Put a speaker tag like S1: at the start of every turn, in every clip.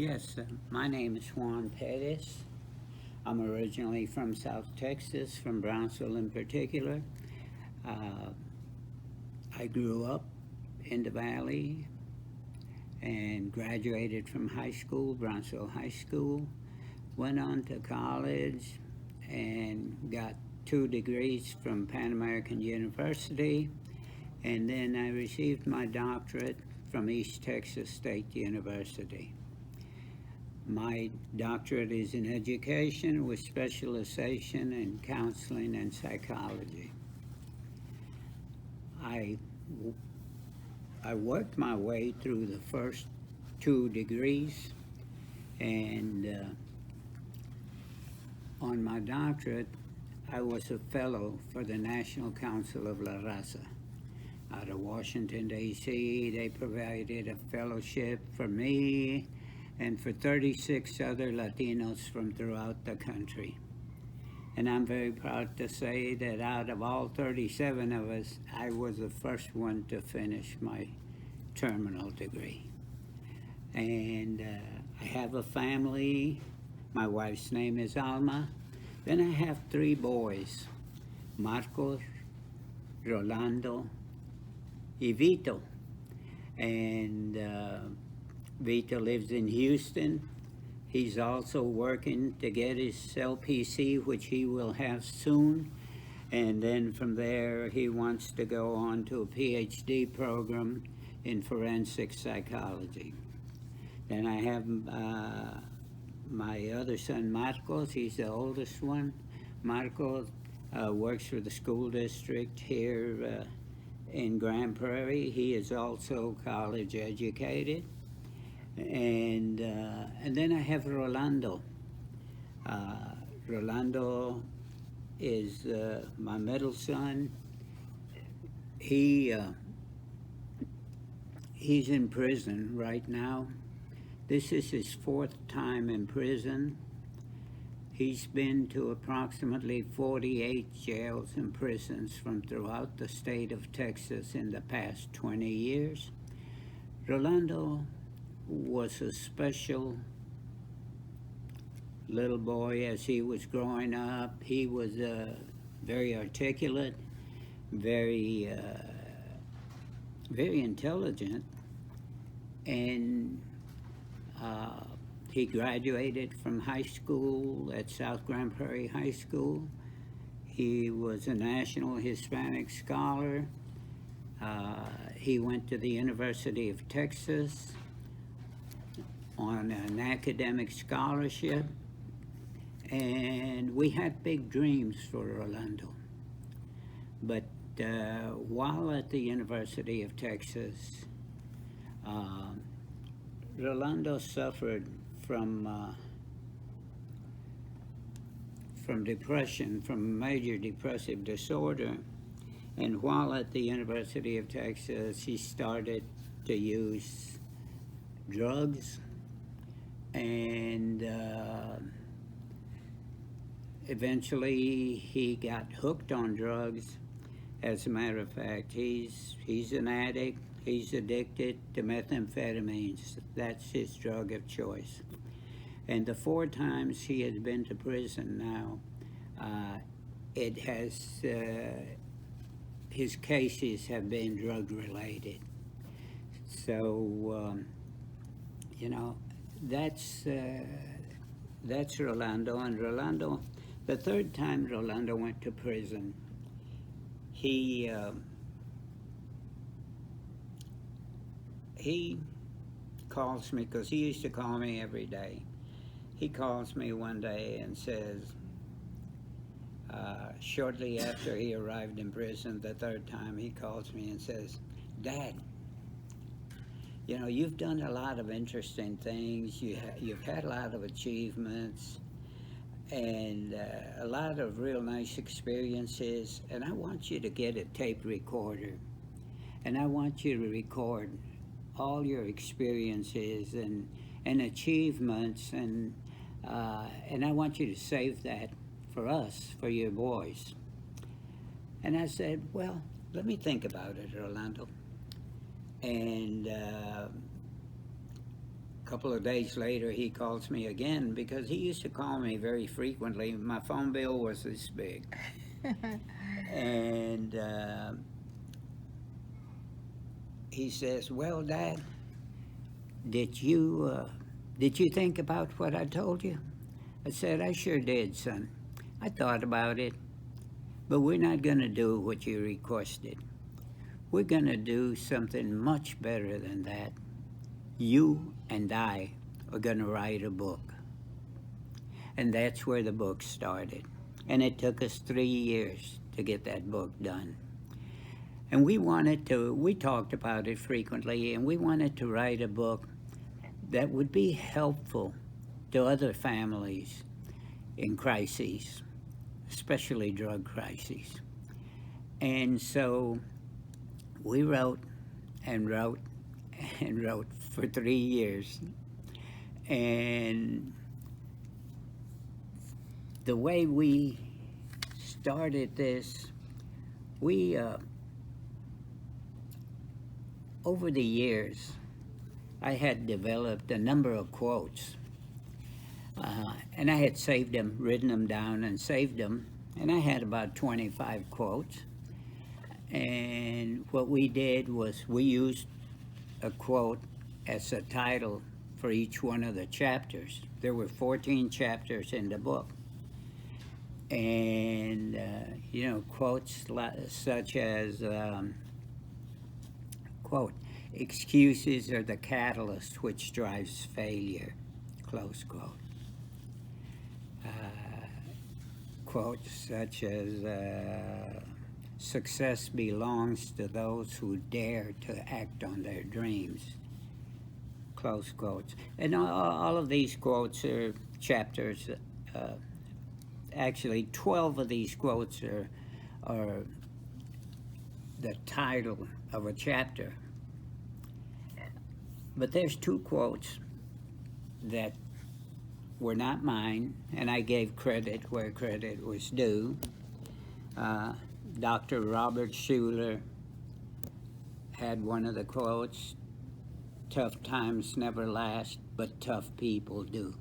S1: Yes, my name is Juan Perez. I'm originally from South Texas, from Brownsville in particular. Uh, I grew up in the Valley and graduated from high school, Brownsville High School. Went on to college and got 2 degrees from Pan American University. And then I received my doctorate from East Texas State University. My doctorate is in education with specialization in counseling and psychology. I, I worked my way through the first 2 degrees, and on my doctorate, I was a fellow for the National Council of La Raza. Out of Washington, D.C., they provided a fellowship for me and for 36 other Latinos from throughout the country. And I'm very proud to say that out of all 37 of us, I was the first one to finish my terminal degree. And I have a family. My wife's name is Alma. Then I have 3 boys, Marcos, Rolando, and Vito. And Vito lives in Houston. He's also working to get his LPC, which he will have soon. And then from there, he wants to go on to a PhD program in forensic psychology. Then I have my other son, Marcos. He's the oldest one. Marcos works for the school district here in Grand Prairie. He is also college educated. And then I have Rolando. Rolando is my middle son. He's in prison right now. This is his 4th time in prison. He's been to approximately 48 jails and prisons from throughout the state of Texas in the past 20 years. Rolando was a special little boy as he was growing up. He was very articulate, very, very intelligent, and he graduated from high school at South Grand Prairie High School. He was a National Hispanic Scholar. He went to the University of Texas on an academic scholarship, and we had big dreams for Rolando. But while at the University of Texas, Rolando suffered from depression, from major depressive disorder, and while at the University of Texas, he started to use drugs, and eventually he got hooked on drugs. As a matter of fact, he's an addict. He's addicted to methamphetamines. That's his drug of choice. And the 4 times he has been to prison now, it has his cases have been drug related. So that's Rolando. And Rolando, the 3rd time Rolando went to prison, he calls me, because he used to call me every day. He calls me one day and says, shortly after he arrived in prison the 3rd time, he calls me and says, "Dad, you've done a lot of interesting things. You've had a lot of achievements and a lot of real nice experiences, and I want you to get a tape recorder, and I want you to record all your experiences and achievements, and I want you to save that for us, for your boys." And I said, "Well, let me think about it, Rolando." And couple of days later, he calls me again because he used to call me very frequently. My phone bill was this big. And he says, "Well, Dad, did you think about what I told you?" I said, "I sure did, son. I thought about it, but we're not going to do what you requested. We're going to do something much better than that. You and I are going to write a book." And that's where the book started. And it took us 3 years to get that book done. And we talked about it frequently, and we wanted to write a book that would be helpful to other families in crises, especially drug crises. And so we wrote and wrote and wrote for 3 years. And the way we started this, we, over the years, I had developed a number of quotes. And I had saved them, written them down and saved them. And I had about 25 quotes. And what we did was we used a quote as a title for each one of the chapters. There were 14 chapters in the book. And, quotes such as, quote, "Excuses are the catalyst which drives failure," close quote. Quotes such as, "Success belongs to those who dare to act on their dreams," close quotes. And all of these quotes are chapters. Actually, 12 of these quotes are the title of a chapter. But there's 2 quotes that were not mine, and I gave credit where credit was due. Dr. Robert Schuller had one of the quotes, "Tough times never last, but tough people do."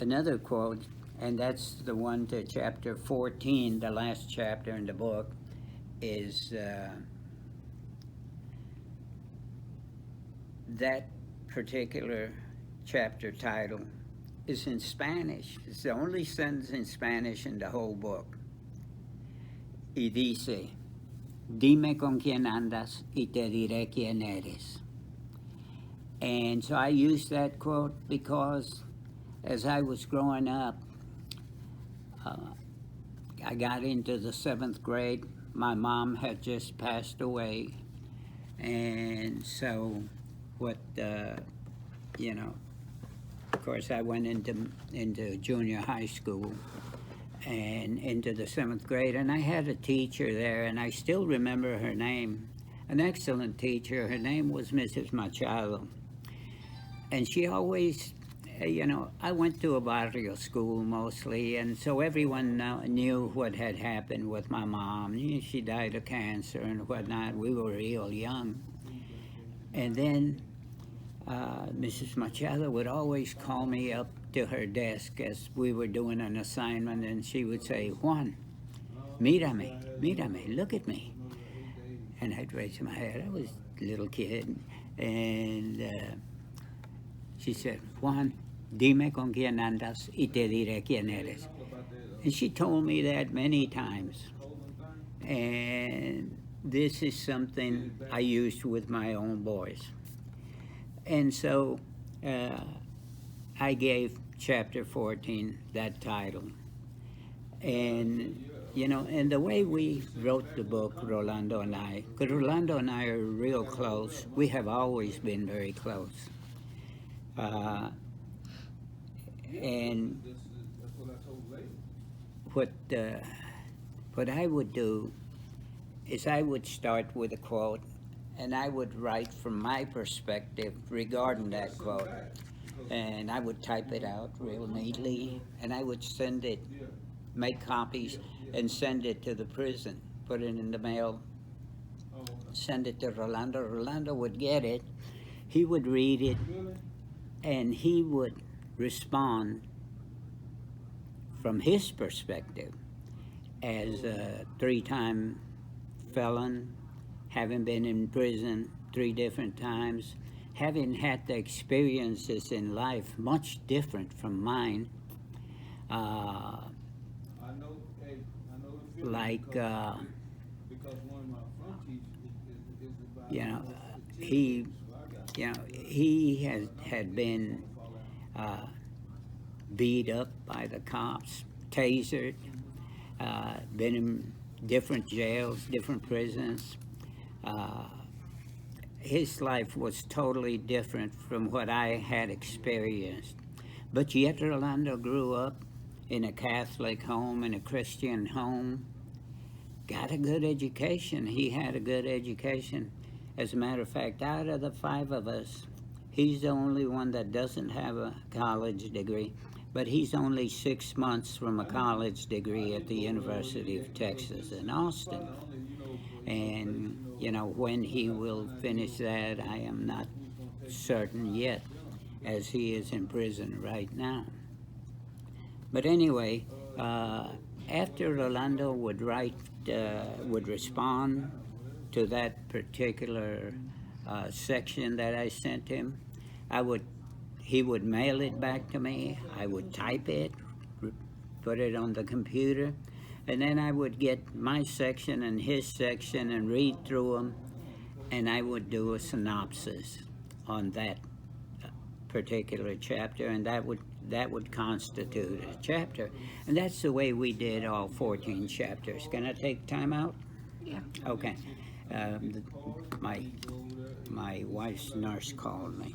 S1: Another quote, and that's the one to chapter 14, the last chapter in the book, is that particular chapter title is in Spanish. It's the only sentence in Spanish in the whole book. Y dice, "Dime con quién andas y te diré quién eres." And so I used that quote because as I was growing up, I got into the 7th grade. My mom had just passed away. And so of course, I went into junior high school and into the 7th grade, and I had a teacher there, and I still remember her name, an excellent teacher. Her name was Mrs. Machado. And she always, I went to a barrio school mostly, and so everyone knew what had happened with my mom. She died of cancer and whatnot. We were real young. And then Mrs. Machado would always call me up to her desk as we were doing an assignment, and she would say, "Juan, mírame, look at me." And I'd raise my head. I was a little kid. And she said, "Juan, dime con quién andas y te diré quién eres." And she told me that many times. And this is something I used with my own boys. And so I gave chapter 14 that title. And, and the way we wrote the book, Rolando and I, because Rolando and I are real close. We have always been very close. And what I would do is I would start with a quote, and I would write from my perspective regarding that quote. And I would type it out real neatly, and I would send it, make copies, and send it to the prison, put it in the mail, send it to Rolando. Rolando would get it, he would read it, and he would respond from his perspective as a three-time felon, having been in prison 3 different times, having had the experiences in life much different from mine. Like, you know, he, he had been beat up by the cops, tasered, been in different jails, different prisons. His life was totally different from what I had experienced. But yet Rolando grew up in a Catholic home, in a Christian home, got a good education. He had a good education. As a matter of fact, out of the 5 of us, he's the only one that doesn't have a college degree, but he's only 6 months from a college degree at the University of Texas in Austin. And, when he will finish that, I am not certain yet, as he is in prison right now. But anyway, after Rolando would respond to that particular section that I sent him, he would mail it back to me. I would type it, put it on the computer, and then I would get my section and his section and read through them, and I would do a synopsis on that particular chapter, and that would constitute a chapter. And that's the way we did all 14 chapters. Can I take time out?
S2: Yeah.
S1: Okay. My wife's nurse called me.